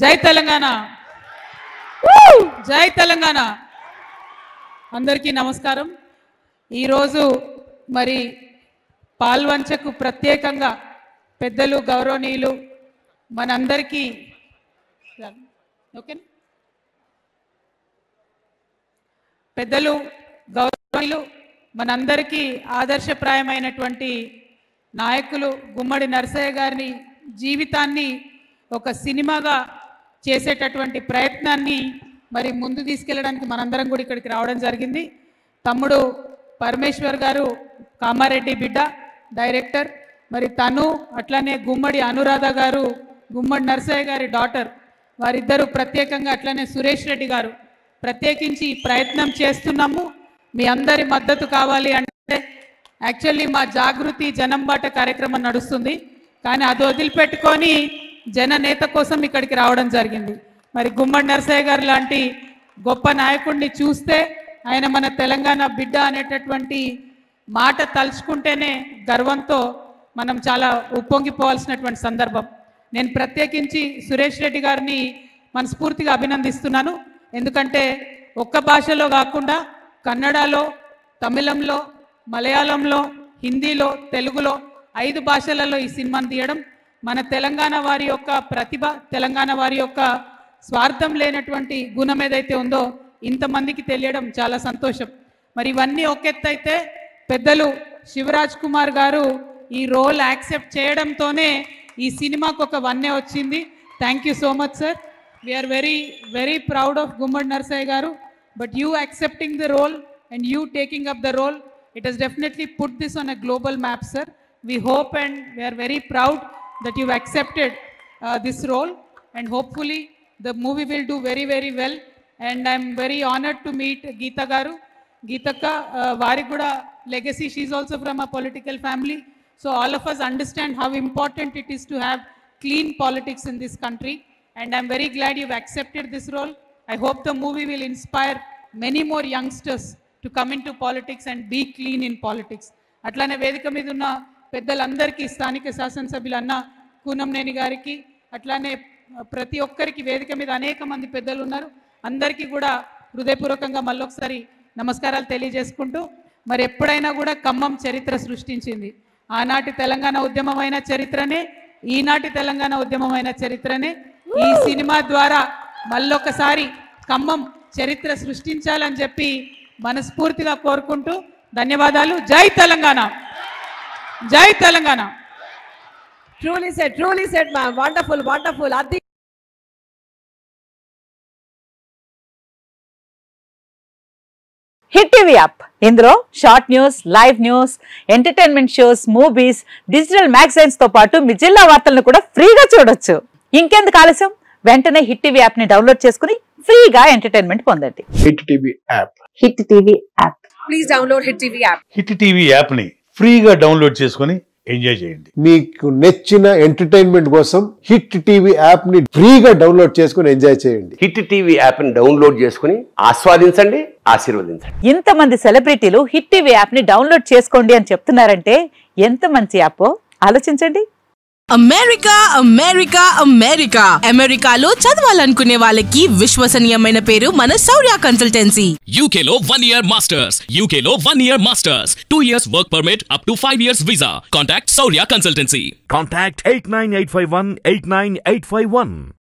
జై తెలంగాణ, జై తెలంగాణ. అందరికీ నమస్కారం. ఈరోజు మరి పాల్వంచకు ప్రత్యేకంగా పెద్దలు గౌరవనీయులు మనందరికీ పెద్దలు గౌరవనీయులు మనందరికీ ఆదర్శప్రాయమైనటువంటి నాయకులు గుమ్మడి నరసయ్య గారి జీవితాన్ని ఒక సినిమాగా చేసేటటువంటి ప్రయత్నాన్ని మరి ముందు తీసుకెళ్ళడానికి మనందరం కూడా ఇక్కడికి రావడం జరిగింది. తమ్ముడు పరమేశ్వర్ గారు కామారెడ్డి బిడ్డ డైరెక్టర్, మరి తను అట్లానే గుమ్మడి అనురాధ గారు గుమ్మడి నరసయ్య గారి డాటర్, వారిద్దరూ ప్రత్యేకంగా అట్లానే సురేష్ రెడ్డి గారు ప్రత్యేకించి ప్రయత్నం చేస్తున్నాము. మీ అందరి మద్దతు కావాలి అంటే యాక్చువల్లీ మా జాగృతి జనంబాట కార్యక్రమం నడుస్తుంది, కానీ అది వదిలిపెట్టుకొని జననేత కోసం ఇక్కడికి రావడం జరిగింది. మరి గుమ్మడి నరసయ్య గారు లాంటి గొప్ప నాయకుడిని చూస్తే ఆయన మన తెలంగాణ బిడ్డ అనేటటువంటి మాట తలుచుకుంటేనే గర్వంతో మనం చాలా ఉప్పొంగిపోవాల్సినటువంటి సందర్భం. నేను ప్రత్యేకించి సురేష్ రెడ్డి గారిని మనస్ఫూర్తిగా అభినందిస్తున్నాను. ఎందుకంటే ఒక్క భాషలో కాకుండా కన్నడలో, తమిళంలో, మలయాళంలో, హిందీలో, తెలుగులో 5 భాషలలో ఈ సినిమాను తీయడం మన తెలంగాణ వారి యొక్క ప్రతిభ, తెలంగాణ వారి యొక్క స్వార్థం లేనటువంటి గుణం ఏదైతే ఉందో ఇంతమందికి తెలియడం చాలా సంతోషం. మరి ఇవన్నీ ఒక ఎత్తు అయితే పెద్దలు శివరాజ్ కుమార్ గారు ఈ రోల్ యాక్సెప్ట్ చేయడంతోనే ఈ సినిమాకు ఒక వన్నే వచ్చింది. Thank you so much sir. We are very very proud of Gummadi Narasayya గారు. But you accepting the role and you taking up the role, it has definitely put this on a global map sir. We hope and we are very proud that you've accepted this role, and hopefully the movie will do very very well. And I'm very honored to meet Geeta garu. Geetaka vari kuda legacy, she is also from a political family, so all of us understand how important it is to have clean politics in this country, and I'm very glad you've accepted this role. I hope the movie will inspire many more youngsters to come into politics and be clean in politics. అట్లానే వేదిక మీద ఉన్న పెద్దలందరికీ, స్థానిక శాసనసభ్యులు అన్న కూనంనేని గారికి, అట్లానే ప్రతి ఒక్కరికి వేదిక మీద అనేక మంది పెద్దలు ఉన్నారు, అందరికీ కూడా హృదయపూర్వకంగా మళ్ళొకసారి నమస్కారాలు తెలియజేసుకుంటూ, మరి ఎప్పుడైనా కూడా ఖమ్మం చరిత్ర సృష్టించింది. ఆనాటి తెలంగాణ ఉద్యమమైన చరిత్రనే, ఈనాటి తెలంగాణ ఉద్యమమైన చరిత్రనే. ఈ సినిమా ద్వారా మళ్ళొకసారి ఖమ్మం చరిత్ర సృష్టించాలని చెప్పి మనస్ఫూర్తిగా కోరుకుంటూ ధన్యవాదాలు. జై తెలంగాణ, జై Telangana. Truly said ma'am. Wonderful, wonderful. Hit TV app, ఇందులో short news, live news, entertainment shows, movies, digital magazines తో పాటు మీ జిల్లా వార్తలను కూడా ఫ్రీగా చూడొచ్చు. ఇంకెందుకు ఆలస్యం, వెంటనే హిట్ టీవీ యాప్ ని డౌన్లోడ్ చేసుకుని ఫ్రీగా ఎంటర్టైన్మెంట్ పొందండి. Hit TV app, hit TV app. Please download Hit TV app. Hit TV app ని ఫ్రీగా డౌన్లోడ్ చేసుకుని ఎంజాయ్ చేయండి. మీకు నచ్చిన ఎంటర్టైన్మెంట్ కోసం హిట్ టీవీ యాప్ ని ఫ్రీగా డౌన్లోడ్ చేసుకుని ఎంజాయ్ చేయండి. హిట్ టీవీ యాప్ ని డౌన్లోడ్ చేసుకుని ఆస్వాదించండి, ఆశీర్వదించండి. ఇంతమంది సెలబ్రిటీలు హిట్ టీవీ యాప్ ని డౌన్లోడ్ చేసుకోండి అని చెప్తున్నారంటే ఎంత మంచి యాప్ ఆలోచించండి. అమెరికా అమెరికా అమెరికా అమెరికాలో చదవాలనుకునే వాళ్ళకి విశ్వసనీయమైన పేరు మన శౌర్య కన్సల్టెన్సీ. UK లో 1 year masters, UK లో 1 year masters, 2 years work permit up to 5 years visa. Contact Shaurya Consultancy. Contact 89851 89851.